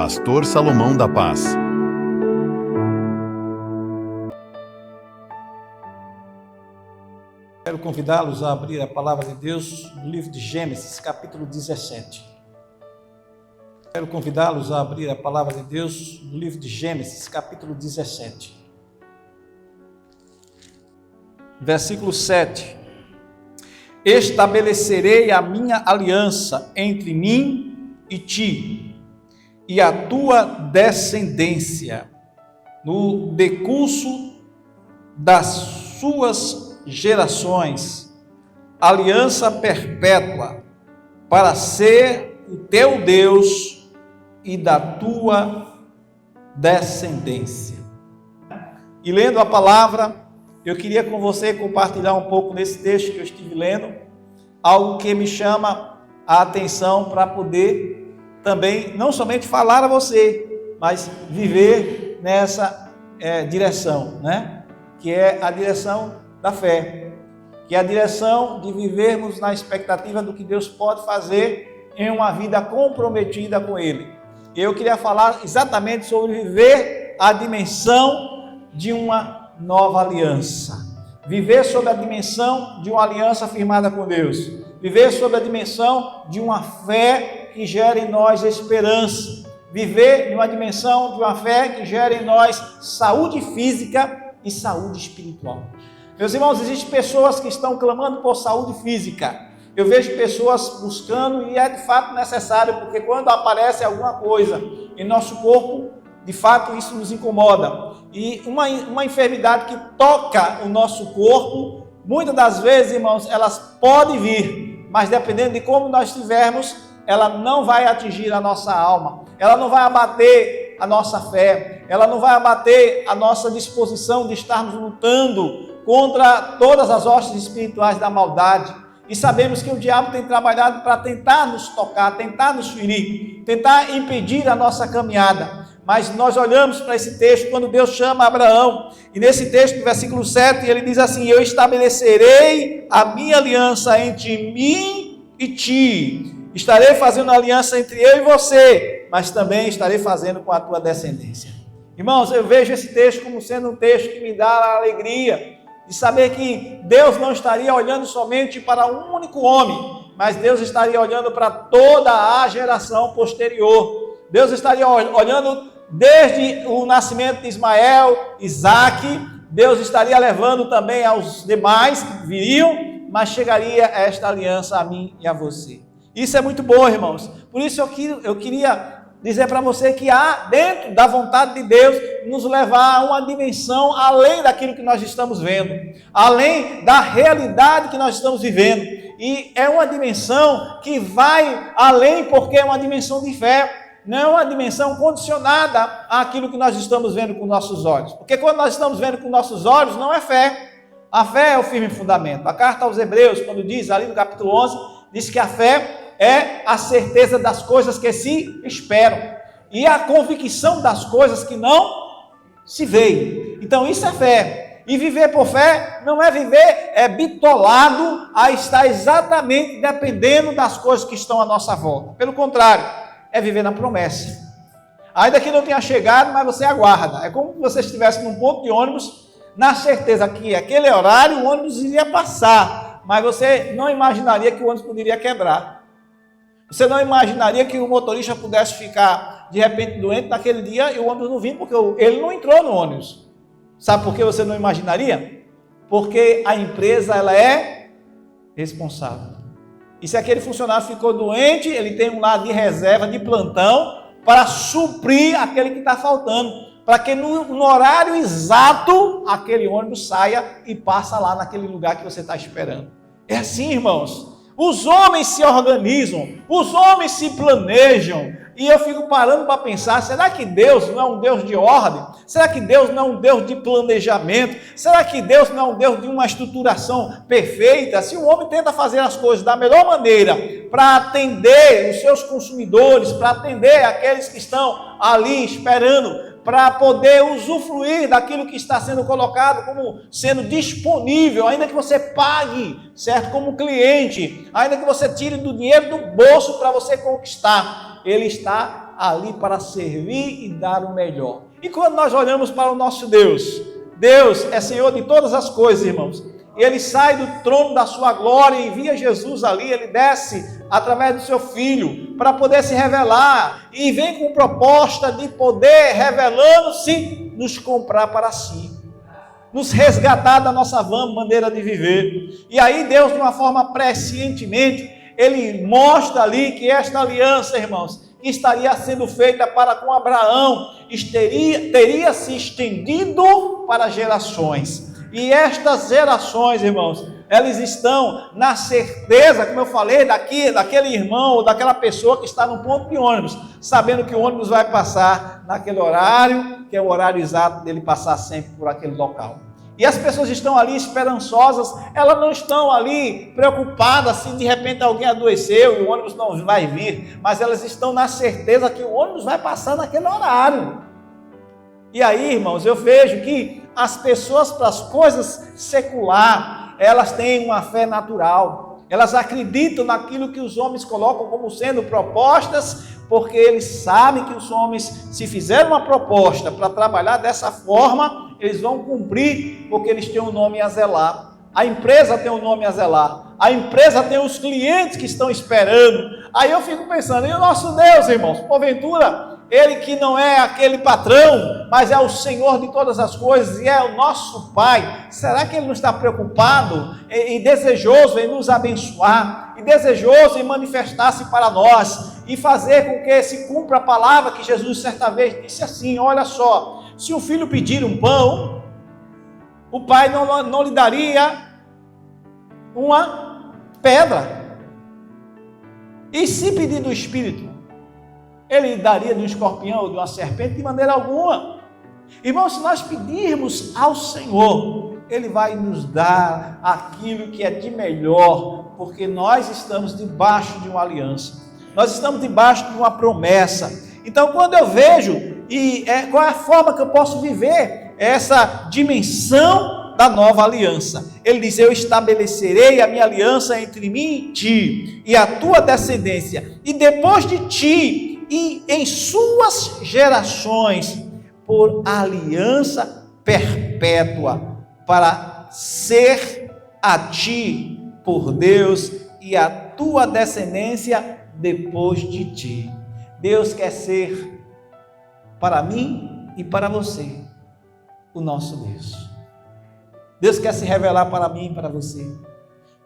Pastor Salomão da Paz. Quero convidá-los a abrir a palavra de Deus no livro de Gênesis, capítulo 17. Quero convidá-los a abrir a palavra de Deus no livro de Gênesis, capítulo 17. Versículo 7. Estabelecerei a minha aliança entre mim e ti, e a tua descendência, no decurso das suas gerações, aliança perpétua, para ser o teu Deus e da tua descendência. E lendo a palavra, eu queria com você compartilhar um pouco desse texto que eu estive lendo, algo que me chama a atenção para poder também, não somente falar a você, mas viver nessa direção, né? Que é a direção da fé, que é a direção de vivermos na expectativa do que Deus pode fazer em uma vida comprometida com Ele. Eu queria falar exatamente sobre viver a dimensão de uma nova aliança. Viver sob a dimensão de uma aliança firmada com Deus. Viver sob a dimensão de uma fé que gera em nós esperança. Viver numa dimensão de uma fé que gera em nós saúde física e saúde espiritual. Meus irmãos, existem pessoas que estão clamando por saúde física. Eu vejo pessoas buscando e é de fato necessário, porque quando aparece alguma coisa em nosso corpo, de fato isso nos incomoda. E uma enfermidade que toca o nosso corpo, muitas das vezes, irmãos, elas podem vir, mas dependendo de como nós estivermos, ela não vai atingir a nossa alma, ela não vai abater a nossa fé, ela não vai abater a nossa disposição de estarmos lutando contra todas as hostes espirituais da maldade. E sabemos que o diabo tem trabalhado para tentar nos tocar, tentar nos ferir, tentar impedir a nossa caminhada. Mas nós olhamos para esse texto quando Deus chama Abraão. E nesse texto, no versículo 7, ele diz assim: eu estabelecerei a minha aliança entre mim e ti. Estarei fazendo aliança entre eu e você, mas também estarei fazendo com a tua descendência. Irmãos, eu vejo esse texto como sendo um texto que me dá a alegria de saber que Deus não estaria olhando somente para um único homem, mas Deus estaria olhando para toda a geração posterior. Deus estaria olhando desde o nascimento de Ismael, Isaac. Deus estaria levando também aos demais que viriam, mas chegaria esta aliança a mim e a você. Isso é muito bom, irmãos. Por isso eu queria dizer para você que há dentro da vontade de Deus nos levar a uma dimensão além daquilo que nós estamos vendo, além da realidade que nós estamos vivendo. E é uma dimensão que vai além, porque é uma dimensão de fé, não é uma dimensão condicionada àquilo que nós estamos vendo com nossos olhos. Porque quando nós estamos vendo com nossos olhos, não é fé. A fé é o firme fundamento. A carta aos Hebreus, quando diz ali no capítulo 11, diz que a fé é a certeza das coisas que se esperam e a convicção das coisas que não se veem. Então isso é fé. E viver por fé não é viver bitolado a estar exatamente dependendo das coisas que estão à nossa volta. Pelo contrário, é viver na promessa. Ainda que não tenha chegado, mas você aguarda. É como se você estivesse num ponto de ônibus, na certeza que aquele horário o ônibus iria passar, mas você não imaginaria que o ônibus poderia quebrar. Você não imaginaria que o motorista pudesse ficar, de repente, doente naquele dia e o ônibus não vir, porque ele não entrou no ônibus. Sabe por que você não imaginaria? Porque a empresa, ela é responsável. E se aquele funcionário ficou doente, ele tem um lado de reserva, de plantão, para suprir aquele que está faltando. Para que no horário exato, aquele ônibus saia e passa lá naquele lugar que você está esperando. É assim, irmãos. Os homens se organizam, os homens se planejam, e eu fico parando para pensar, será que Deus não é um Deus de ordem? Será que Deus não é um Deus de planejamento? Será que Deus não é um Deus de uma estruturação perfeita? Se o homem tenta fazer as coisas da melhor maneira para atender os seus consumidores, para atender aqueles que estão ali esperando, para poder usufruir daquilo que está sendo colocado como sendo disponível, ainda que você pague, certo? Como cliente, ainda que você tire do dinheiro do bolso para você conquistar, ele está ali para servir e dar o melhor. E quando nós olhamos para o nosso Deus, Deus é Senhor de todas as coisas, irmãos. Ele sai do trono da sua glória e envia Jesus ali, ele desce através do seu Filho para poder se revelar e vem com proposta de poder, revelando-se, nos comprar para si, nos resgatar da nossa vã maneira de viver. E aí Deus, de uma forma prescientemente, ele mostra ali que esta aliança, irmãos, que estaria sendo feita para com Abraão, teria se estendido para gerações. E estas gerações, irmãos, elas estão na certeza, como eu falei, daquele irmão ou daquela pessoa que está no ponto de ônibus, sabendo que o ônibus vai passar naquele horário, que é o horário exato dele passar sempre por aquele local. E as pessoas estão ali esperançosas, elas não estão ali preocupadas se de repente alguém adoeceu e o ônibus não vai vir, mas elas estão na certeza que o ônibus vai passar naquele horário. E aí, irmãos, eu vejo que as pessoas, para as coisas secular, elas têm uma fé natural. Elas acreditam naquilo que os homens colocam como sendo propostas, porque eles sabem que os homens, se fizerem uma proposta para trabalhar dessa forma, eles vão cumprir, porque eles têm um nome a zelar. A empresa tem um nome a zelar. A empresa tem os clientes que estão esperando. Aí eu fico pensando, e o nosso Deus, irmãos, porventura, Ele que não é aquele patrão, mas é o Senhor de todas as coisas e é o nosso Pai, será que Ele não está preocupado e desejoso em nos abençoar, e desejoso em manifestar-se para nós, e fazer com que se cumpra a palavra que Jesus certa vez disse assim, olha só, se o filho pedir um pão, o pai não lhe daria uma pedra, e se pedir do Espírito, Ele daria de um escorpião ou de uma serpente? De maneira alguma. Irmãos, se nós pedirmos ao Senhor, Ele vai nos dar aquilo que é de melhor, porque nós estamos debaixo de uma aliança, nós estamos debaixo de uma promessa. Então, quando eu vejo, qual é a forma que eu posso viver essa dimensão da nova aliança? Ele diz, eu estabelecerei a minha aliança entre mim e ti, e a tua descendência, e depois de ti, e em suas gerações, por aliança perpétua, para ser a ti por Deus e a tua descendência depois de ti. Deus quer ser para mim e para você o nosso Deus. Deus quer se revelar para mim e para você.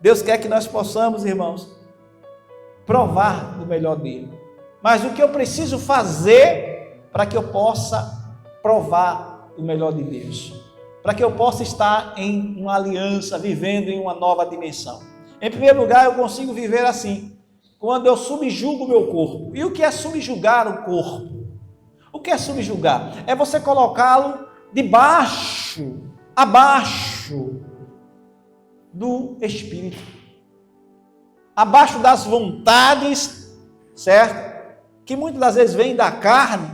Deus quer que nós possamos, irmãos, provar do melhor dele. Mas o que eu preciso fazer para que eu possa provar o melhor de Deus? Para que eu possa estar em uma aliança, vivendo em uma nova dimensão. Em primeiro lugar, eu consigo viver assim, quando eu subjugo o meu corpo. E o que é subjugar o corpo? O que é subjugar? É você colocá-lo abaixo do Espírito. Abaixo das vontades, certo? Que muitas das vezes vem da carne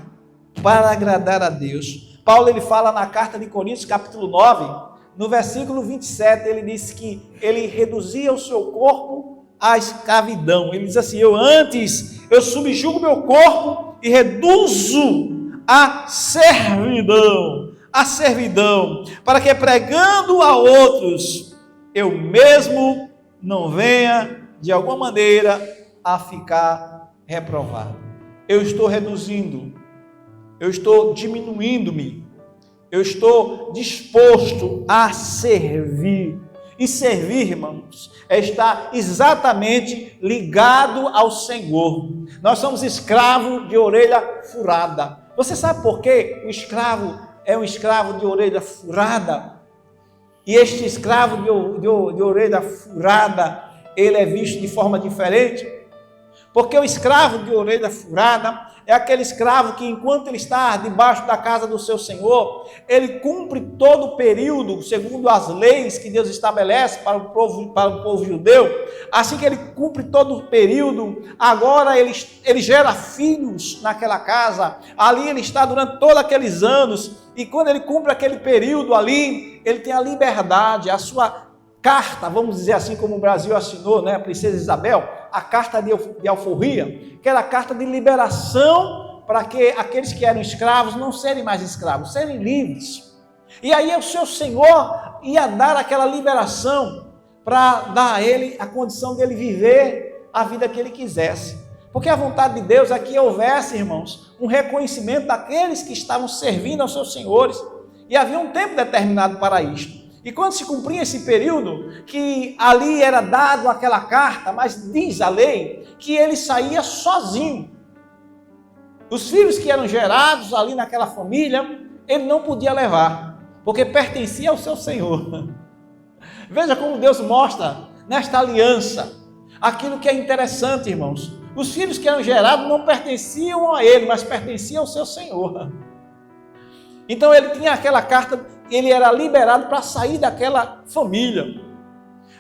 para agradar a Deus. Paulo, ele fala na carta de Coríntios, capítulo 9, no versículo 27, ele diz que ele reduzia o seu corpo à escravidão. Ele diz assim, eu subjugo meu corpo e reduzo à servidão, para que pregando a outros, eu mesmo não venha, de alguma maneira, a ficar reprovado. Eu estou reduzindo, eu estou diminuindo-me, eu estou disposto a servir. E servir, irmãos, é estar exatamente ligado ao Senhor. Nós somos escravos de orelha furada. Você sabe por quê? O escravo é um escravo de orelha furada. E este escravo de orelha furada, ele é visto de forma diferente. Porque o escravo de orelha furada é aquele escravo que, enquanto ele está debaixo da casa do seu senhor, ele cumpre todo o período, segundo as leis que Deus estabelece para o povo judeu. Assim que ele cumpre todo o período, agora ele gera filhos naquela casa, ali ele está durante todos aqueles anos, e quando ele cumpre aquele período ali, ele tem a liberdade, a sua carta, vamos dizer assim, como o Brasil assinou, né, a princesa Isabel, a carta de alforria, que era a carta de liberação para que aqueles que eram escravos não serem mais escravos, serem livres. E aí o seu Senhor ia dar aquela liberação para dar a ele a condição de ele viver a vida que ele quisesse. Porque a vontade de Deus é que houvesse, irmãos, um reconhecimento daqueles que estavam servindo aos seus senhores. E havia um tempo determinado para isto. E quando se cumpria esse período, que ali era dado aquela carta, mas diz a lei que ele saía sozinho. Os filhos que eram gerados ali naquela família, ele não podia levar, porque pertencia ao seu Senhor. Veja como Deus mostra nesta aliança aquilo que é interessante, irmãos. Os filhos que eram gerados não pertenciam a ele, mas pertenciam ao seu Senhor. Então ele tinha aquela carta, ele era liberado para sair daquela família.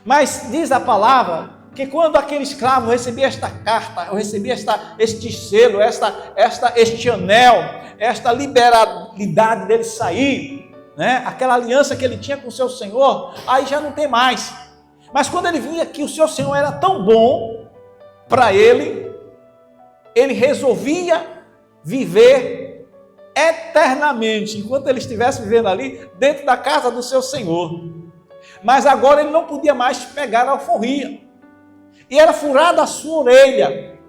Mas diz a palavra que quando aquele escravo recebia esta carta, recebia este selo, este anel, esta liberalidade dele sair, né? Aquela aliança que ele tinha com o seu Senhor, aí já não tem mais. Mas quando ele via que o seu Senhor era tão bom para ele resolvia viver eternamente, enquanto ele estivesse vivendo ali, dentro da casa do seu Senhor. Mas agora ele não podia mais pegar a alforria. E era furada a sua orelha.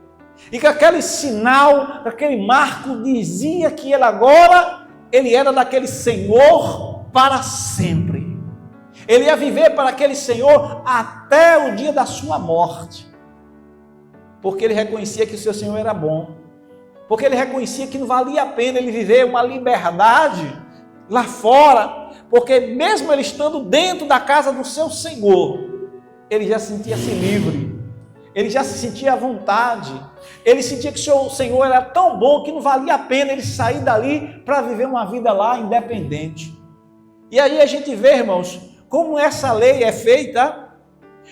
E que aquele sinal, aquele marco dizia que ele era daquele Senhor para sempre. Ele ia viver para aquele Senhor até o dia da sua morte. Porque ele reconhecia que o seu Senhor era bom. Porque ele reconhecia que não valia a pena ele viver uma liberdade lá fora. Porque mesmo ele estando dentro da casa do seu Senhor, ele já sentia-se livre. Ele já se sentia à vontade. Ele sentia que o seu Senhor era tão bom que não valia a pena ele sair dali para viver uma vida lá independente. E aí a gente vê, irmãos, como essa lei é feita.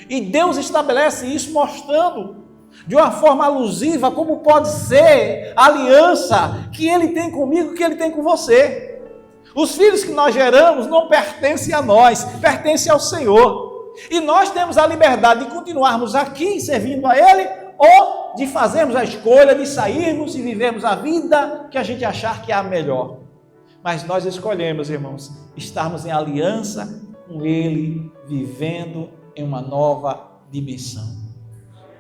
E Deus estabelece isso mostrando de uma forma alusiva como pode ser a aliança que ele tem comigo, que ele tem com você. Os filhos que nós geramos não pertencem a nós, pertencem ao Senhor. E nós temos a liberdade de continuarmos aqui servindo a Ele, ou de fazermos a escolha de sairmos e vivermos a vida que a gente achar que é a melhor. Mas nós escolhemos, irmãos, estarmos em aliança com Ele, vivendo em uma nova dimensão.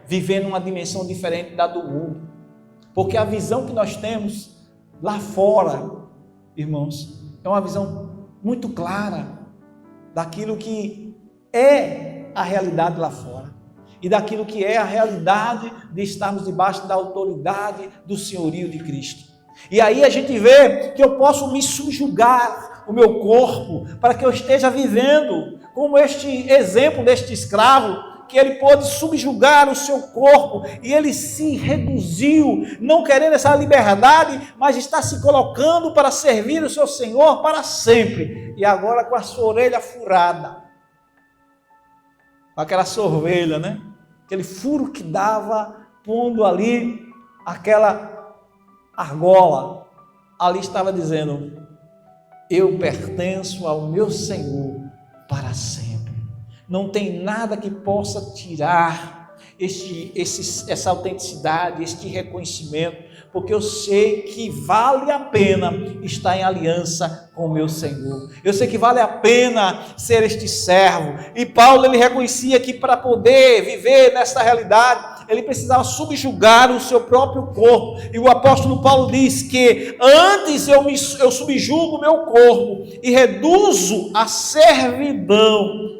Vivendo uma dimensão diferente da do mundo. Porque a visão que nós temos lá fora, irmãos, é uma visão muito clara daquilo que é a realidade lá fora. E daquilo que é a realidade de estarmos debaixo da autoridade do senhorio de Cristo. E aí a gente vê que eu posso me subjugar o meu corpo para que eu esteja vivendo como este exemplo deste escravo, que ele pôde subjugar o seu corpo e ele se reduziu, não querendo essa liberdade, mas está se colocando para servir o seu Senhor para sempre. E agora com a sua orelha furada, com aquela sorvelha, né? Aquele furo que dava, pondo ali aquela argola, ali estava dizendo: eu pertenço ao meu Senhor para sempre. Não tem nada que possa tirar essa autenticidade, este reconhecimento, porque eu sei que vale a pena estar em aliança com o meu Senhor. Eu sei que vale a pena ser este servo. E Paulo, ele reconhecia que para poder viver nessa realidade, ele precisava subjugar o seu próprio corpo. E o apóstolo Paulo diz que antes eu subjugo o meu corpo e reduzo a servidão,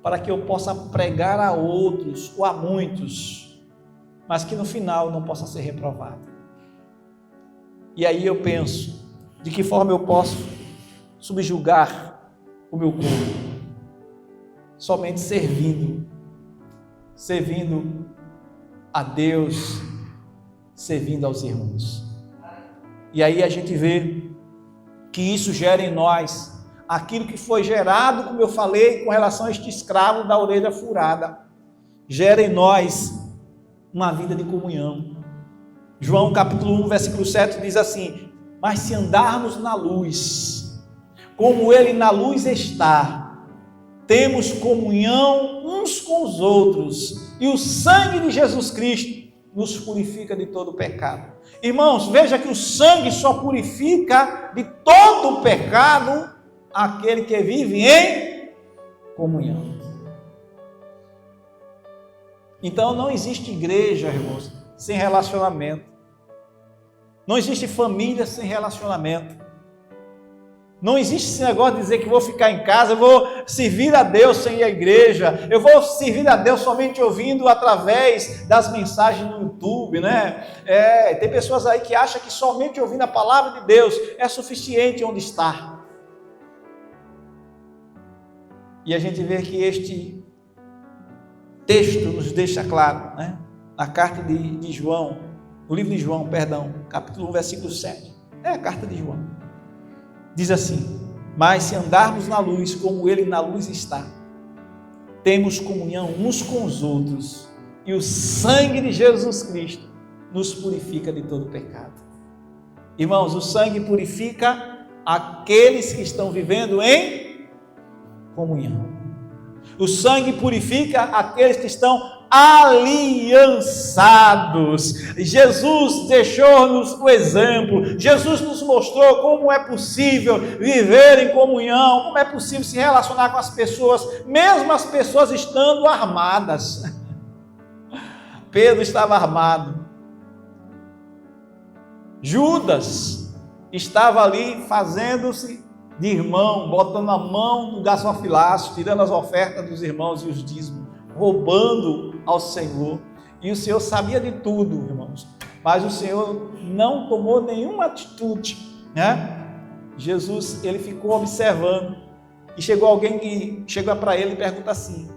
para que eu possa pregar a outros ou a muitos, mas que no final não possa ser reprovado. E aí eu penso, de que forma eu posso subjugar o meu corpo? Somente servindo a Deus, servindo aos irmãos. E aí a gente vê que isso gera em nós aquilo que foi gerado, como eu falei, com relação a este escravo da orelha furada, gera em nós uma vida de comunhão. João capítulo 1, versículo 7 diz assim: mas se andarmos na luz, como Ele na luz está, temos comunhão uns com os outros, e o sangue de Jesus Cristo, nos purifica de todo pecado. Irmãos, veja que o sangue só purifica de todo pecado aquele que vive em comunhão. Então não existe igreja, irmãos, sem relacionamento. Não existe família sem relacionamento. Não existe esse negócio de dizer que vou ficar em casa, eu vou servir a Deus sem ir à igreja, eu vou servir a Deus somente ouvindo através das mensagens no YouTube, né? Tem pessoas aí que acham que somente ouvindo a palavra de Deus é suficiente onde está. E a gente vê que este texto nos deixa claro, né? Na carta de João, no livro de João, capítulo 1, versículo 7. É a carta de João. Diz assim: mas se andarmos na luz, como Ele na luz está, temos comunhão uns com os outros, e o sangue de Jesus Cristo nos purifica de todo pecado. Irmãos, o sangue purifica aqueles que estão vivendo em comunhão. O sangue purifica aqueles que estão aliançados. Jesus deixou-nos o exemplo. Jesus nos mostrou como é possível viver em comunhão, como é possível se relacionar com as pessoas, mesmo as pessoas estando armadas. Pedro estava armado. Judas estava ali fazendo-se de irmão, botando a mão no gasofilaço, tirando as ofertas dos irmãos e os dízimos, roubando ao Senhor. E o Senhor sabia de tudo, irmãos, mas o Senhor não tomou nenhuma atitude, né? Jesus, ele ficou observando, e chegou alguém que chega para ele e pergunta assim: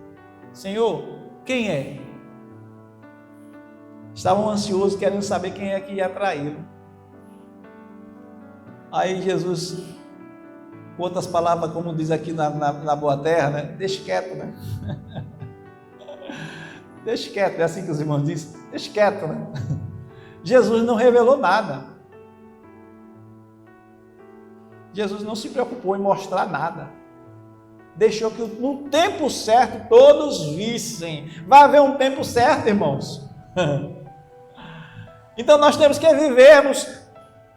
Senhor, quem é? Estavam ansiosos, querendo saber quem é que ia traí-lo. Aí Jesus, com outras palavras, como diz aqui na Boa Terra, né? Deixa quieto, né? Deixa quieto, é assim que os irmãos dizem, deixa quieto, né? Jesus não revelou nada. Jesus não se preocupou em mostrar nada. Deixou que no tempo certo todos vissem. Vai haver um tempo certo, irmãos. Então nós temos que vivermos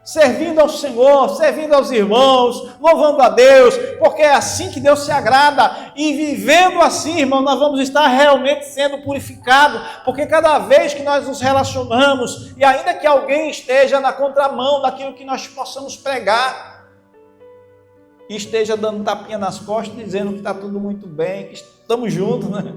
servindo ao Senhor, servindo aos irmãos, louvando a Deus, porque é assim que Deus se agrada, e vivendo assim, irmão, nós vamos estar realmente sendo purificados, porque cada vez que nós nos relacionamos, e ainda que alguém esteja na contramão daquilo que nós possamos pregar, e esteja dando tapinha nas costas, dizendo que está tudo muito bem, que estamos juntos, né?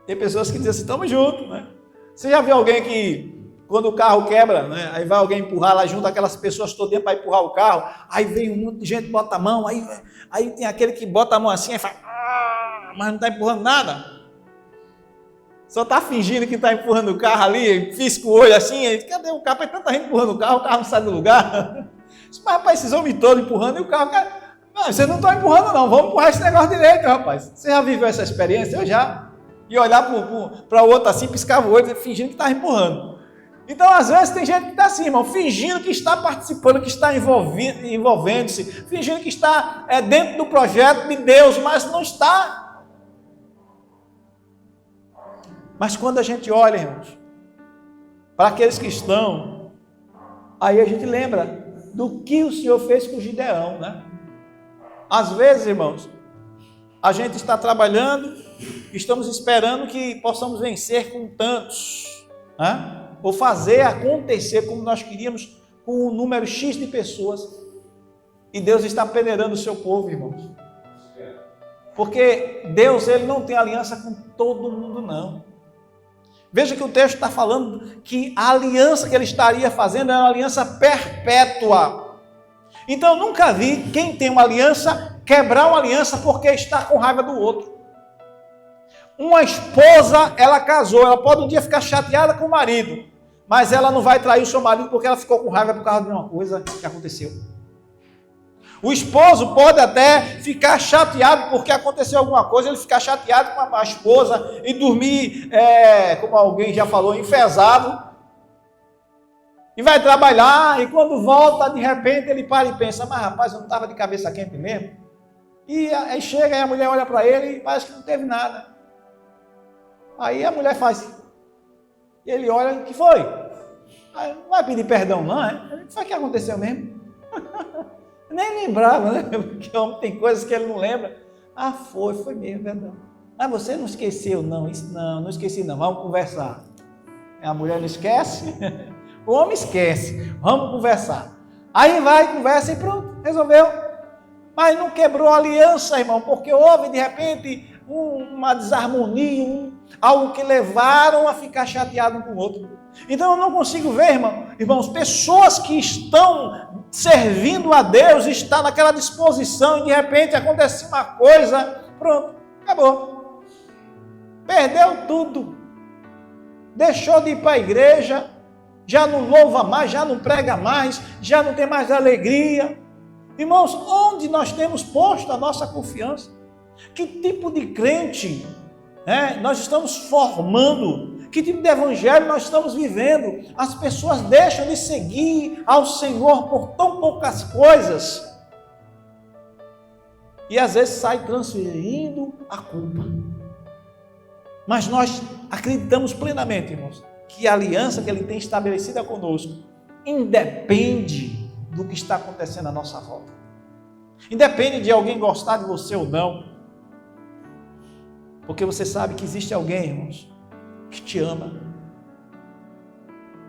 Tem pessoas que dizem assim, estamos juntos, né? Você já viu alguém que, quando o carro quebra, né, aí vai alguém empurrar lá junto, aquelas pessoas todas para empurrar o carro, aí vem um monte de gente, bota a mão, aí tem aquele que bota a mão assim e fala, mas não está empurrando nada, só está fingindo que está empurrando o carro ali, pisca o olho assim, aí, cadê o carro? Tanta gente empurrando o carro não sai do lugar. Mas rapaz, esses homens todos empurrando e o carro, não, vocês não estão empurrando não, vamos empurrar esse negócio direito, rapaz. Você já viveu essa experiência? Eu já. E olhar para o outro assim, piscava o olho, fingindo que estava empurrando. Então, às vezes, tem gente que está assim, irmão, fingindo que está participando, que está envolvendo-se, fingindo que está dentro do projeto de Deus, mas não está. Mas quando a gente olha, irmãos, para aqueles que estão, aí a gente lembra do que o Senhor fez com Gideão, né? Às vezes, irmãos, a gente está trabalhando, estamos esperando que possamos vencer com tantos, né? Ou fazer acontecer como nós queríamos com um número X de pessoas, e Deus está peneirando o seu povo, irmãos, porque Deus, ele não tem aliança com todo mundo, não. Veja que o texto está falando que a aliança que ele estaria fazendo é uma aliança perpétua. Então eu nunca vi quem tem uma aliança quebrar uma aliança porque está com raiva do outro. Uma esposa, ela casou, ela pode um dia ficar chateada com o marido, mas ela não vai trair o seu marido porque ela ficou com raiva por causa de uma coisa que aconteceu. O esposo pode até ficar chateado porque aconteceu alguma coisa, ele ficar chateado com a esposa e dormir, como alguém já falou, enfesado, e vai trabalhar, e quando volta, de repente, ele para e pensa, mas rapaz, eu não estava de cabeça quente mesmo? E aí chega, e a mulher olha para ele e parece que não teve nada. Aí a mulher faz, E ele olha, o que foi? Não vai pedir perdão não, é? O que foi que aconteceu mesmo? Nem lembrava, né? Porque o homem tem coisas que ele não lembra. Foi mesmo, verdade. Mas você não esqueceu, não? Isso não esqueci não, vamos conversar. A mulher não esquece, o homem esquece, vamos conversar. Aí vai, conversa e pronto, resolveu. Mas não quebrou a aliança, irmão, porque houve de repente uma desarmonia, algo que levaram a ficar chateado um com o outro. Então eu não consigo ver, irmãos, pessoas que estão servindo a Deus, estão naquela disposição e de repente acontece uma coisa, pronto, acabou. Perdeu tudo. Deixou de ir para a igreja, já não louva mais, já não prega mais, já não tem mais alegria. Irmãos, onde nós temos posto a nossa confiança? Que tipo de crente nós estamos formando? Que tipo de evangelho nós estamos vivendo? As pessoas deixam de seguir ao Senhor por tão poucas coisas. E às vezes sai transferindo a culpa. Mas nós acreditamos plenamente, irmãos, que a aliança que Ele tem estabelecida conosco independe do que está acontecendo à nossa volta. Independe de alguém gostar de você ou não. Porque você sabe que existe alguém, irmãos, que te ama.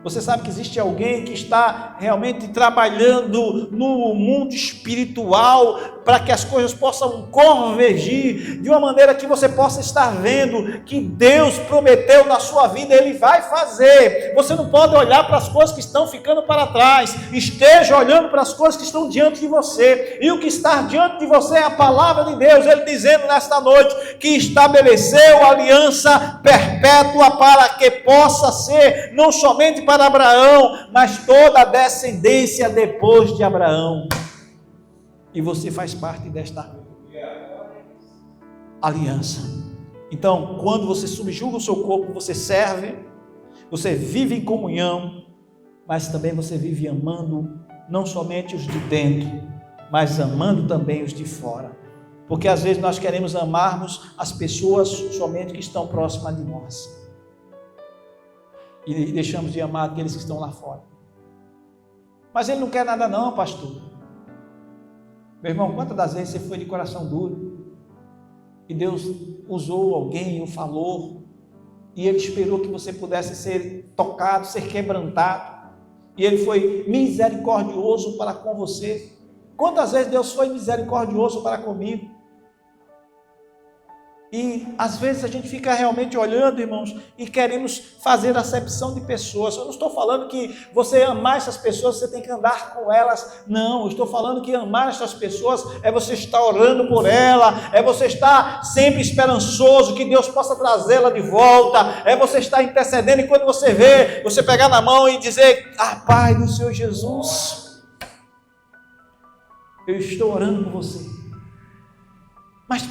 Você sabe que existe alguém que está realmente trabalhando no mundo espiritual para que as coisas possam convergir de uma maneira que você possa estar vendo que Deus prometeu na sua vida, Ele vai fazer. Você não pode olhar para as coisas que estão ficando para trás. Esteja olhando para as coisas que estão diante de você. E o que está diante de você é a palavra de Deus. Ele dizendo nesta noite que estabeleceu a aliança perpétua para que possa ser não somente para Abraão, mas toda a descendência depois de Abraão. E você faz parte desta aliança. Então, quando você subjuga o seu corpo, você serve, você vive em comunhão, mas também você vive amando não somente os de dentro, mas amando também os de fora. Porque às vezes nós queremos amarmos as pessoas somente que estão próximas de nós. E deixamos de amar aqueles que estão lá fora. Mas ele não quer nada não, pastor. Meu irmão, quantas das vezes você foi de coração duro e Deus usou alguém, o falou, e Ele esperou que você pudesse ser tocado, ser quebrantado, e Ele foi misericordioso para com você? Quantas vezes Deus foi misericordioso para comigo? E às vezes a gente fica realmente olhando, irmãos, e queremos fazer acepção de pessoas. Eu não estou falando que você amar essas pessoas, você tem que andar com elas. Não, eu estou falando que amar essas pessoas é você estar orando por ela, é você estar sempre esperançoso que Deus possa trazê-la de volta, é você estar intercedendo e quando você vê, você pegar na mão e dizer: Pai do Senhor Jesus, eu estou orando por você. Mas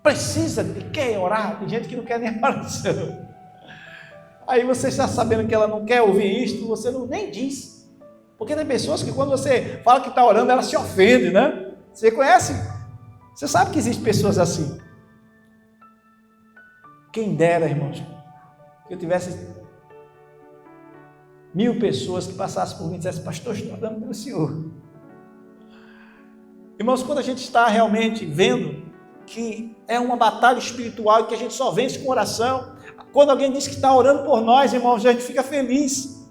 precisa, quer orar, tem gente que não quer nem oração. Aí você está sabendo que ela não quer ouvir isto, você nem diz. Porque tem pessoas que quando você fala que está orando, ela se ofende, né? Você conhece? Você sabe que existem pessoas assim. Quem dera, irmãos, que eu tivesse 1000 pessoas que passassem por mim e dissessem: pastor, estou orando pelo Senhor. Irmãos, quando a gente está realmente vendo que é uma batalha espiritual e que a gente só vence com oração, quando alguém diz que está orando por nós, irmãos, a gente fica feliz.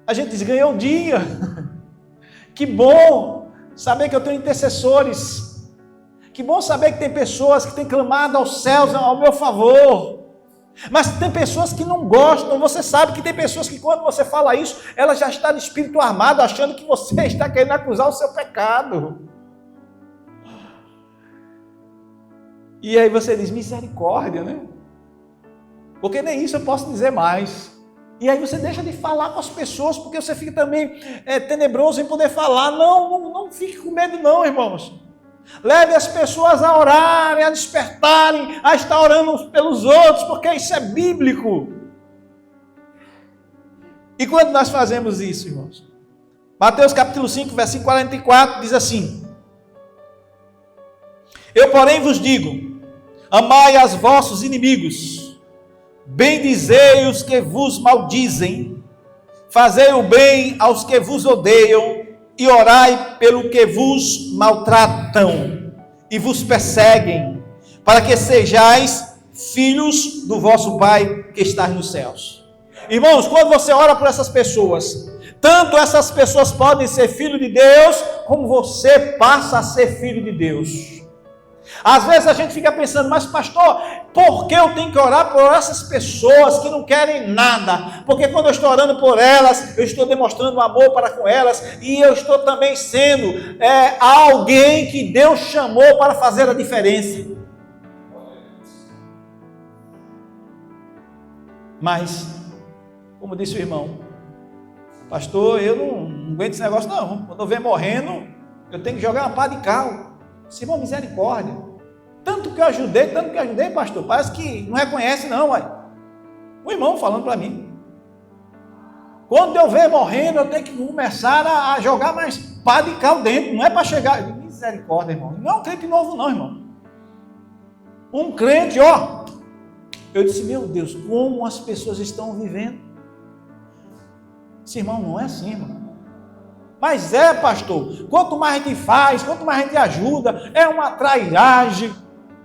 A gente diz: ganhou o dia. Que bom saber que eu tenho intercessores. Que bom saber que tem pessoas que têm clamado aos céus ao meu favor. Mas tem pessoas que não gostam. Você sabe que tem pessoas que quando você fala isso, ela já está de espírito armado, achando que você está querendo acusar o seu pecado. E aí você diz: misericórdia, né? Porque nem isso eu posso dizer mais. E aí você deixa de falar com as pessoas, porque você fica também tenebroso em poder falar. Não fique com medo não, irmãos. Leve as pessoas a orarem, a despertarem, a estar orando uns pelos outros, porque isso é bíblico. E quando nós fazemos isso, irmãos? Mateus capítulo 5, versículo 44, diz assim: Eu, porém, vos digo, amai aos vossos inimigos, bendizei os que vos maldizem, fazei o bem aos que vos odeiam, e orai pelo que vos maltratam e vos perseguem, para que sejais filhos do vosso Pai que está nos céus. Irmãos, quando você ora por essas pessoas, tanto essas pessoas podem ser filho de Deus, como você passa a ser filho de Deus. Às vezes a gente fica pensando, mas pastor, por que eu tenho que orar por essas pessoas que não querem nada? Porque quando eu estou orando por elas, eu estou demonstrando amor para com elas, e eu estou também sendo alguém que Deus chamou para fazer a diferença. Mas, como disse o irmão, pastor, eu não aguento esse negócio não. Quando eu ver morrendo, eu tenho que jogar uma pá de cal. Esse irmão, misericórdia. Tanto que eu ajudei, pastor. Parece que não reconhece não, uai. O irmão falando para mim. Quando eu ver morrendo, eu tenho que começar a jogar mais pá de cal dentro. Não é para chegar. Misericórdia, irmão. Não é um crente novo não, irmão. Um crente, ó. Eu disse, meu Deus, como as pessoas estão vivendo. Esse irmão não é assim, irmão. Mas pastor, quanto mais a gente faz, quanto mais a gente ajuda, é uma trairagem.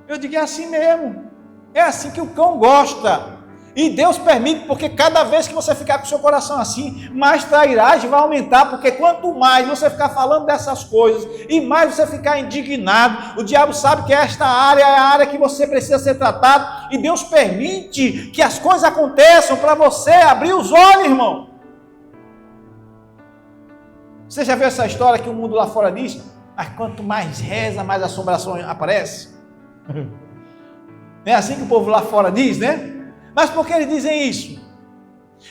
Eu digo, é assim mesmo. É assim que o cão gosta. E Deus permite, porque cada vez que você ficar com o seu coração assim, mais trairagem vai aumentar, porque quanto mais você ficar falando dessas coisas, e mais você ficar indignado, o diabo sabe que esta área é a área que você precisa ser tratado, e Deus permite que as coisas aconteçam para você abrir os olhos, irmão. Você já viu essa história que o mundo lá fora diz? Mas quanto mais reza, mais assombração aparece. Não é assim que o povo lá fora diz, né? Mas por que eles dizem isso?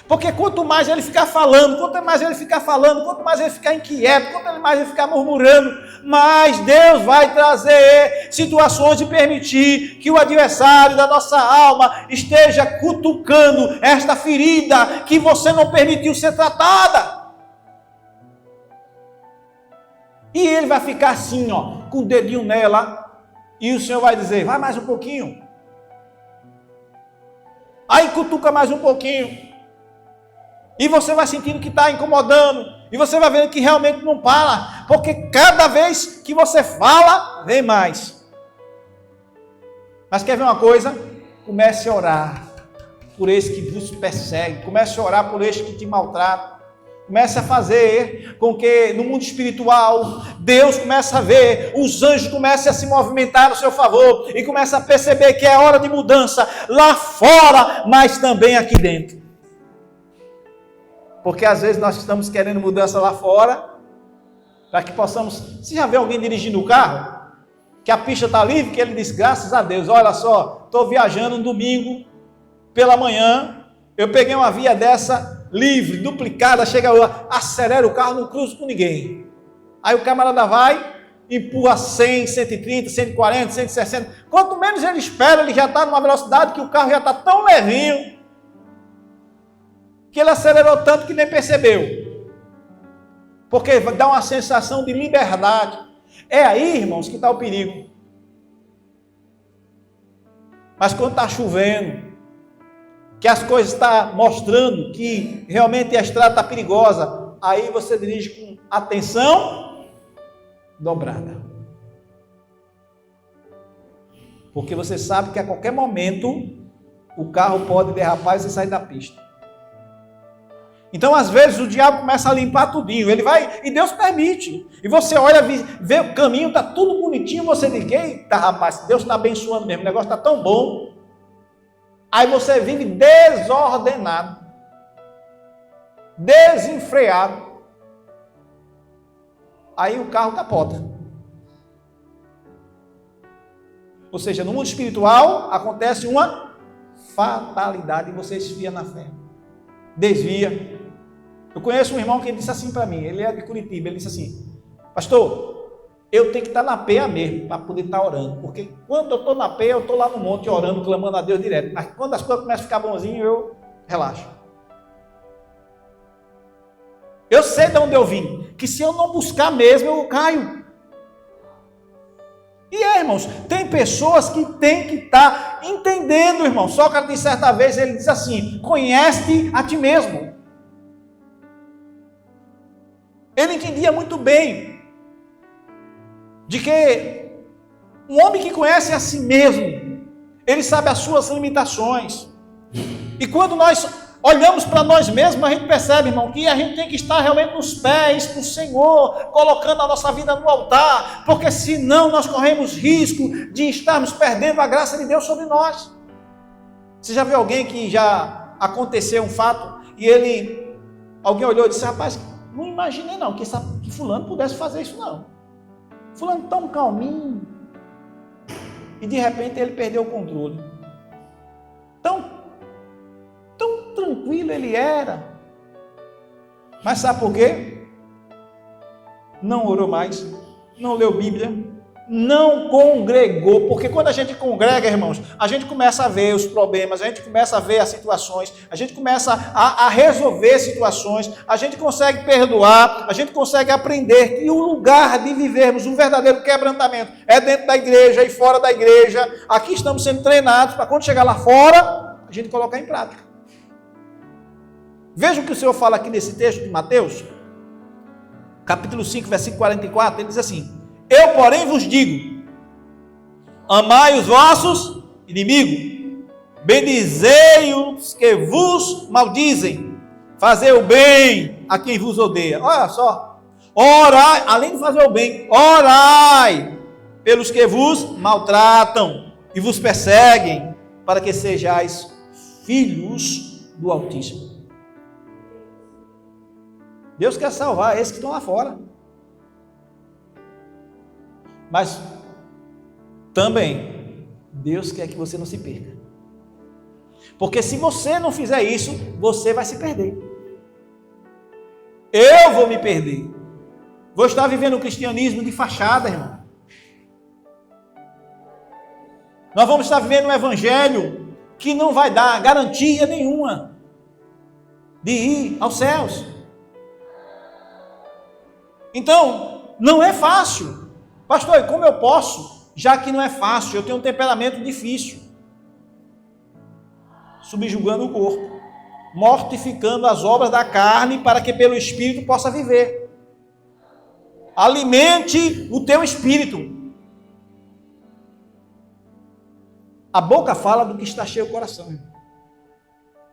Porque quanto mais ele ficar falando, quanto mais ele ficar inquieto, quanto mais ele ficar murmurando, mais Deus vai trazer situações de permitir que o adversário da nossa alma esteja cutucando esta ferida que você não permitiu ser tratada. E ele vai ficar assim, ó, com o dedinho nela, e o Senhor vai dizer, vai mais um pouquinho. Aí cutuca mais um pouquinho. E você vai sentindo que está incomodando. E você vai vendo que realmente não para. Porque cada vez que você fala, vem mais. Mas quer ver uma coisa? Comece a orar por esse que vos persegue. Comece a orar por esse que te maltrata. Comece a fazer com que no mundo espiritual, Deus comece a ver, os anjos comecem a se movimentar a seu favor e comece a perceber que é hora de mudança lá fora, mas também aqui dentro. Porque às vezes nós estamos querendo mudança lá fora, para que possamos... Você já vê alguém dirigindo o carro? Que a pista está livre, que ele diz, graças a Deus, olha só, estou viajando um domingo pela manhã, eu peguei uma via dessa livre, duplicada, chega lá, acelera o carro, não cruza com ninguém. Aí o camarada vai, empurra 100, 130, 140, 160. Quanto menos ele espera, ele já está numa velocidade que o carro já está tão levinho, que ele acelerou tanto que nem percebeu. Porque dá uma sensação de liberdade. É aí, irmãos, que está o perigo. Mas quando está chovendo, que as coisas estão mostrando que realmente a estrada está perigosa, aí você dirige com atenção dobrada. Porque você sabe que a qualquer momento o carro pode derrapar e você sair da pista. Então, às vezes, o diabo começa a limpar tudinho, ele vai, e Deus permite. E você olha, vê o caminho, está tudo bonitinho, você diz, eita rapaz, Deus está abençoando mesmo, o negócio está tão bom. Aí você vive desordenado, desenfreado. Aí o carro capota. Ou seja, no mundo espiritual acontece uma fatalidade e você esfria na fé. Desvia. Eu conheço um irmão que disse assim para mim, ele é de Curitiba, ele disse assim, pastor, eu tenho que estar na peia mesmo, para poder estar orando, porque quando eu estou na peia, eu estou lá no monte orando, clamando a Deus direto, mas quando as coisas começam a ficar bonzinho, eu relaxo. Eu sei de onde eu vim, que se eu não buscar mesmo, eu caio. E irmãos, tem pessoas que têm que estar entendendo, irmão. Sócrates, certa vez, ele diz assim: conhece a ti mesmo. Ele entendia muito bem de que um homem que conhece a si mesmo, ele sabe as suas limitações. E quando nós olhamos para nós mesmos, a gente percebe, irmão, que a gente tem que estar realmente nos pés do Senhor, colocando a nossa vida no altar, porque senão nós corremos risco de estarmos perdendo a graça de Deus sobre nós. Você já viu alguém que já aconteceu um fato e alguém olhou e disse: rapaz, não imaginei não que fulano pudesse fazer isso não. Fulano tão calminho. E de repente ele perdeu o controle. Tão tranquilo ele era. Mas sabe por quê? Não orou mais, não leu Bíblia, não congregou, porque quando a gente congrega, irmãos, a gente começa a ver os problemas, a gente começa a ver as situações, a gente começa a resolver situações, a gente consegue perdoar, a gente consegue aprender que o lugar de vivermos um verdadeiro quebrantamento é dentro da igreja e fora da igreja. Aqui estamos sendo treinados para quando chegar lá fora, a gente colocar em prática. Veja o que o Senhor fala aqui nesse texto de Mateus, capítulo 5, versículo 44, ele diz assim: eu, porém, vos digo, amai os vossos inimigos, bendizei os que vos maldizem, fazei o bem a quem vos odeia. Olha só, orai, além de fazer o bem, orai pelos que vos maltratam e vos perseguem, para que sejais filhos do Altíssimo. Deus quer salvar esses que estão lá fora. Mas também Deus quer que você não se perca. Porque se você não fizer isso, você vai se perder. Eu vou me perder. Vou estar vivendo um cristianismo de fachada, irmão. Nós vamos estar vivendo um evangelho que não vai dar garantia nenhuma de ir aos céus. Então, não é fácil. Pastor, e como eu posso? Já que não é fácil, eu tenho um temperamento difícil. Subjugando o corpo, mortificando as obras da carne, para que pelo Espírito possa viver. Alimente o teu espírito. A boca fala do que está cheio o coração.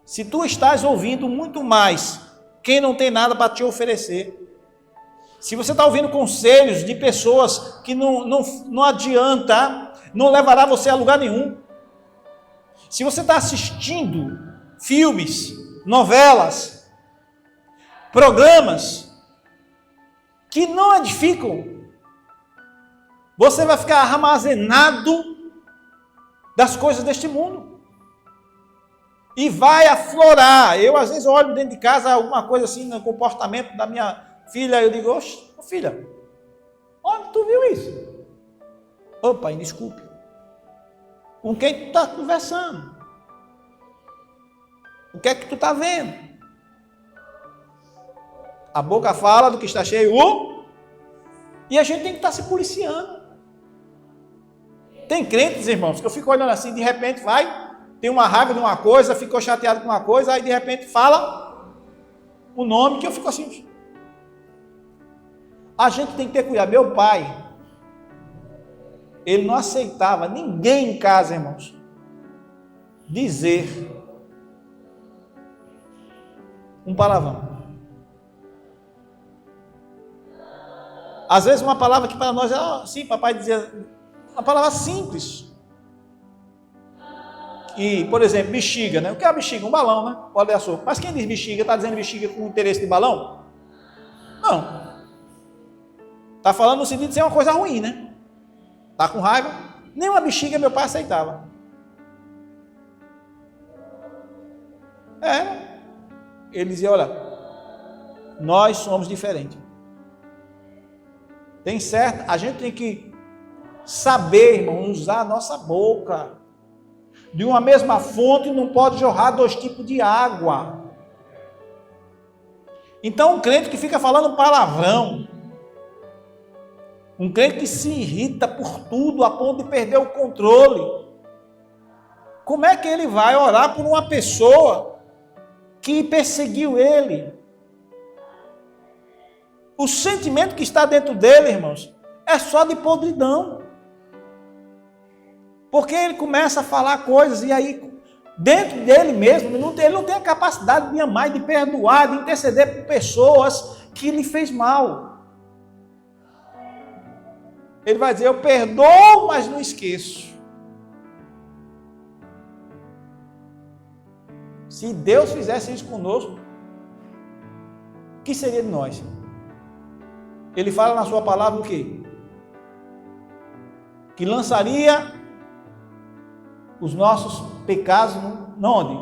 Se tu estás ouvindo muito mais quem não tem nada para te oferecer, se você está ouvindo conselhos de pessoas que não adianta, não levará você a lugar nenhum. Se você está assistindo filmes, novelas, programas que não edificam, você vai ficar armazenado das coisas deste mundo e vai aflorar. Eu às vezes olho dentro de casa alguma coisa assim no comportamento da minha filha, eu digo: oxe, filha, onde tu viu isso? Ô pai, desculpe. Com quem tu está conversando? O que é que tu está vendo? A boca fala do que está cheio, e a gente tem que estar se policiando. Tem crentes, irmãos, que eu fico olhando assim, de repente tem uma raiva de uma coisa, ficou chateado com uma coisa, aí de repente fala o nome, que eu fico assim. A gente tem que ter cuidado. Meu pai, ele não aceitava ninguém em casa, irmãos, dizer um palavrão. Às vezes uma palavra que para nós é, sim, papai dizia, uma palavra simples. E, por exemplo, bexiga, né? O que é a bexiga? Um balão, né? Pode dar sopa. Mas quem diz bexiga, está dizendo bexiga com interesse de balão? Não. Está falando no sentido de ser uma coisa ruim, né? Está com raiva? Nem uma bexiga meu pai aceitava. Ele dizia: olha, nós somos diferentes. Tem certo? A gente tem que saber, irmão, usar a nossa boca. De uma mesma fonte não pode jorrar 2 tipos de água. Então um crente que fica falando palavrão, Um crente que se irrita por tudo a ponto de perder o controle. Como é que ele vai orar por uma pessoa que perseguiu ele? O sentimento que está dentro dele, irmãos, é só de podridão. Porque ele começa a falar coisas e aí, dentro dele mesmo, ele não tem a capacidade de amar, de perdoar, de interceder por pessoas que lhe fez mal. Ele vai dizer, eu perdoo, mas não esqueço. Se Deus fizesse isso conosco, o que seria de nós? Ele fala na sua palavra o quê? Que lançaria os nossos pecados, onde?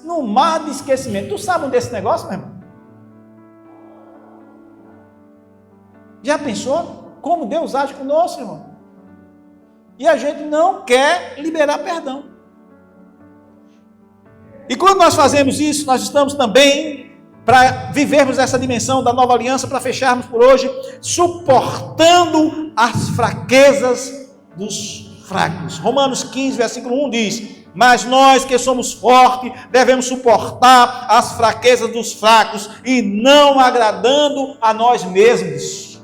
No mar de esquecimento. Tu sabe desse negócio, meu irmão? Já pensou como Deus age conosco, irmão? E a gente não quer liberar perdão. E quando nós fazemos isso, nós estamos também, para vivermos essa dimensão da nova aliança, para fecharmos por hoje, suportando as fraquezas dos fracos. Romanos 15, versículo 1 diz, mas nós que somos fortes, devemos suportar as fraquezas dos fracos, e não agradando a nós mesmos.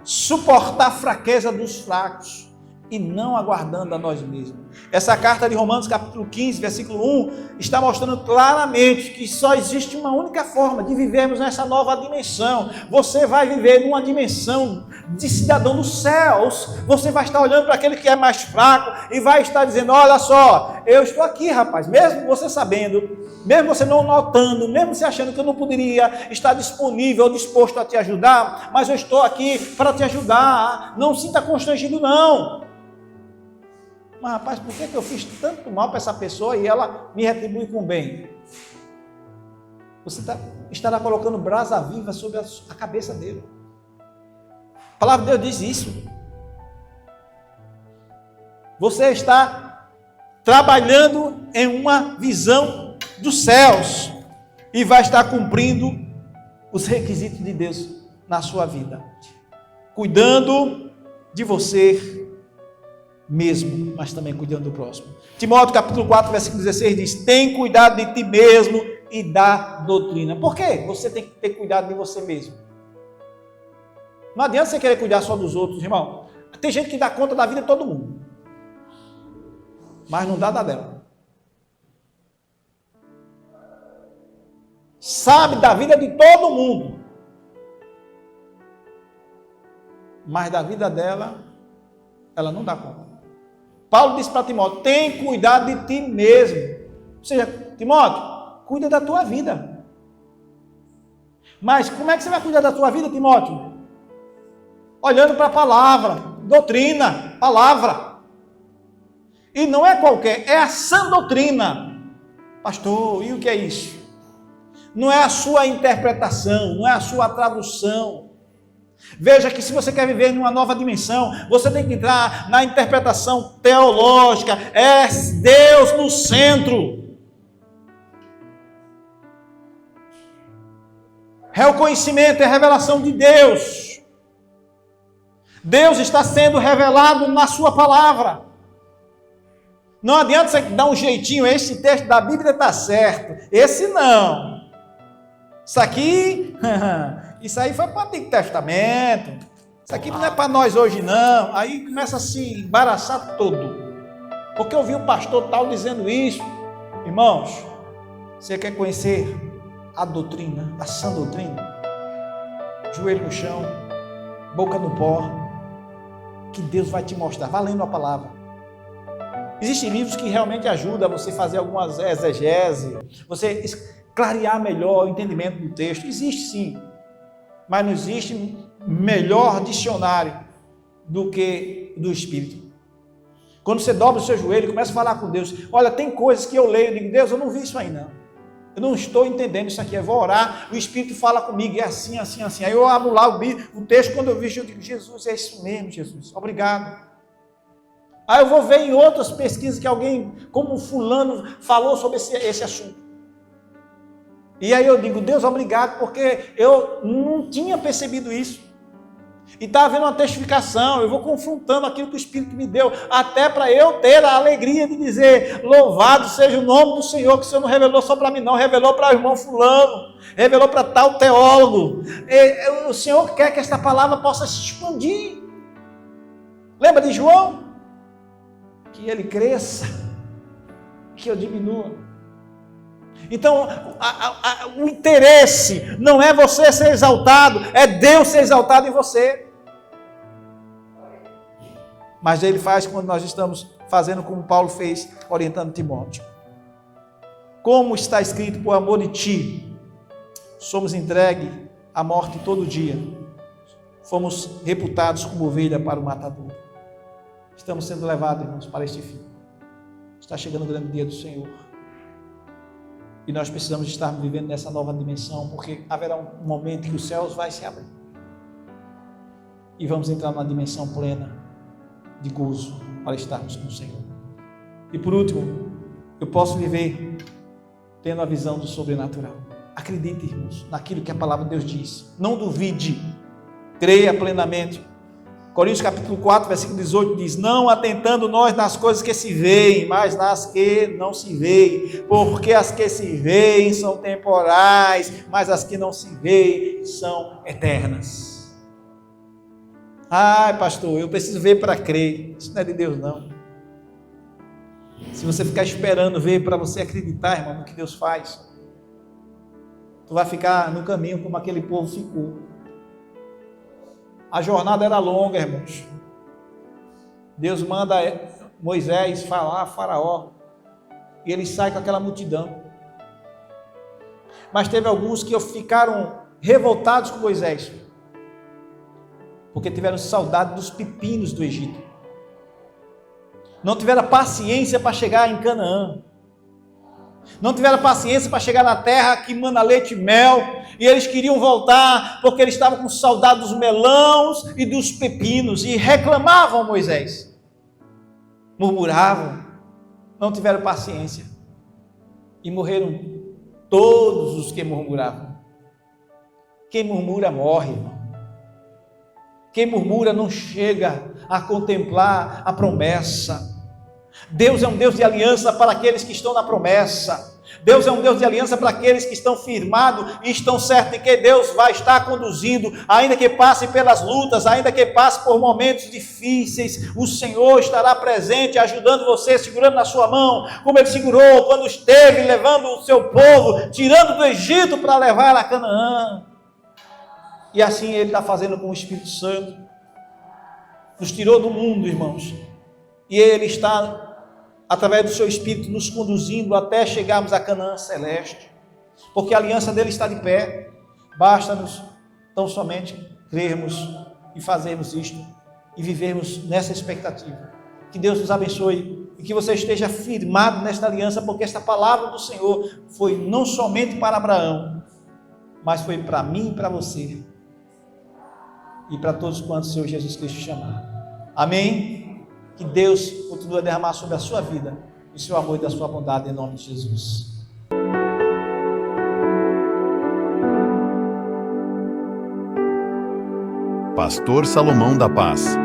Suportar a fraqueza dos fracos e não aguardando a nós mesmos. Essa carta de Romanos capítulo 15, versículo 1, está mostrando claramente que só existe uma única forma de vivermos nessa nova dimensão. Você vai viver numa dimensão de cidadão dos céus. Você vai estar olhando para aquele que é mais fraco e vai estar dizendo, olha só, eu estou aqui, rapaz, mesmo você sabendo, mesmo você não notando, mesmo você achando que eu não poderia estar disponível, disposto a te ajudar, mas eu estou aqui para te ajudar. Não sinta constrangido, não. Mas, rapaz, por que eu fiz tanto mal para essa pessoa e ela me retribui com bem? Você estará colocando brasa viva sobre a cabeça dele. A palavra de Deus diz isso. Você está trabalhando em uma visão dos céus e vai estar cumprindo os requisitos de Deus na sua vida. Cuidando de você mesmo, mas também cuidando do próximo. Timóteo capítulo 4, versículo 16 diz, tem cuidado de ti mesmo e da doutrina. Por quê? Você tem que ter cuidado de você mesmo. Não adianta você querer cuidar só dos outros, irmão. Tem gente que dá conta da vida de todo mundo, mas não dá da dela. Sabe da vida de todo mundo, mas da vida dela, ela não dá conta. Paulo disse para Timóteo, tem cuidado de ti mesmo. Ou seja, Timóteo, cuida da tua vida. Mas como é que você vai cuidar da tua vida, Timóteo? Olhando para a palavra, doutrina, palavra. E não é qualquer, é a sã doutrina. Pastor, e o que é isso? Não é a sua interpretação, não é a sua tradução. Veja que se você quer viver numa nova dimensão, você tem que entrar na interpretação teológica, é Deus no centro. É o conhecimento, é a revelação de Deus. Deus está sendo revelado na sua palavra. Não adianta você dar um jeitinho, esse texto da Bíblia está certo, esse não. Isso aqui... Isso aí foi para o Antigo Testamento. Isso aqui não é para nós hoje, não. Aí começa a se embaraçar todo. Porque eu vi o pastor tal dizendo isso. Irmãos, você quer conhecer a doutrina, a sã doutrina? Joelho no chão, boca no pó, que Deus vai te mostrar, valendo a palavra. Existem livros que realmente ajudam a você fazer algumas exegese, você clarear melhor o entendimento do texto. Existe sim. Mas não existe melhor dicionário do que do Espírito. Quando você dobra o seu joelho e começa a falar com Deus, olha, tem coisas que eu leio e digo, Deus, eu não vi isso aí não. Eu não estou entendendo isso aqui, eu vou orar, o Espírito fala comigo, é assim, assim, assim. Aí eu abro lá o texto, quando eu vejo, eu digo, Jesus, é isso mesmo, Jesus, obrigado. Aí eu vou ver em outras pesquisas que alguém, como fulano, falou sobre esse assunto. E aí eu digo, Deus, obrigado, porque eu não tinha percebido isso. E está havendo uma testificação, eu vou confrontando aquilo que o Espírito me deu, até para eu ter a alegria de dizer, louvado seja o nome do Senhor, que o Senhor não revelou só para mim não, revelou para o irmão fulano, revelou para tal teólogo. O Senhor quer que esta palavra possa se expandir. Lembra de João? Que ele cresça, que eu diminua. Então, o interesse não é você ser exaltado, é Deus ser exaltado em você. Mas ele faz quando nós estamos fazendo como Paulo fez, orientando Timóteo. Como está escrito, por amor de ti, somos entregues à morte todo dia. Fomos reputados como ovelha para o matador. Estamos sendo levados, irmãos, para este fim. Está chegando o grande dia do Senhor. E nós precisamos estar vivendo nessa nova dimensão, porque haverá um momento que os céus vai se abrir. E vamos entrar numa dimensão plena de gozo para estarmos com o Senhor. E por último, eu posso viver tendo a visão do sobrenatural. Acredite, irmãos, naquilo que a palavra de Deus diz. Não duvide, creia plenamente. Coríntios capítulo 4, versículo 18 diz, não atentando nós nas coisas que se veem, mas nas que não se veem, porque as que se veem são temporais, mas as que não se veem são eternas. Ai, pastor, eu preciso ver para crer. Isso não é de Deus, não. Se você ficar esperando ver para você acreditar, irmão, no que Deus faz, tu vai ficar no caminho como aquele povo ficou. A jornada era longa, irmãos. Deus manda Moisés falar a Faraó, e ele sai com aquela multidão. Mas teve alguns que ficaram revoltados com Moisés, porque tiveram saudade dos pepinos do Egito. Não tiveram paciência para chegar em Canaã. Não tiveram paciência para chegar na terra que mana leite e mel, e eles queriam voltar, porque eles estavam com saudade dos melões e dos pepinos, e reclamavam a Moisés, murmuravam, não tiveram paciência, e morreram todos os que murmuravam. Quem murmura morre, irmão. Quem murmura não chega a contemplar a promessa. Deus é um Deus de aliança para aqueles que estão na promessa. Deus é um Deus de aliança para aqueles que estão firmados e estão certos de que Deus vai estar conduzindo, ainda que passe pelas lutas, ainda que passe por momentos difíceis, o Senhor estará presente, ajudando você, segurando na sua mão, como Ele segurou quando esteve levando o seu povo, tirando do Egito para levar a Canaã. E assim Ele está fazendo com o Espírito Santo. Nos tirou do mundo, irmãos, e Ele está, através do seu Espírito, nos conduzindo até chegarmos a Canaã celeste, porque a aliança dele está de pé. Basta-nos tão somente crermos e fazermos isto e vivermos nessa expectativa. Que Deus nos abençoe e que você esteja firmado nesta aliança, porque esta palavra do Senhor foi não somente para Abraão, mas foi para mim e para você e para todos quantos o Senhor Jesus Cristo chamar. Amém? Que Deus continue a derramar sobre a sua vida o seu amor e da sua bondade, em nome de Jesus. Pastor Salomão da Paz.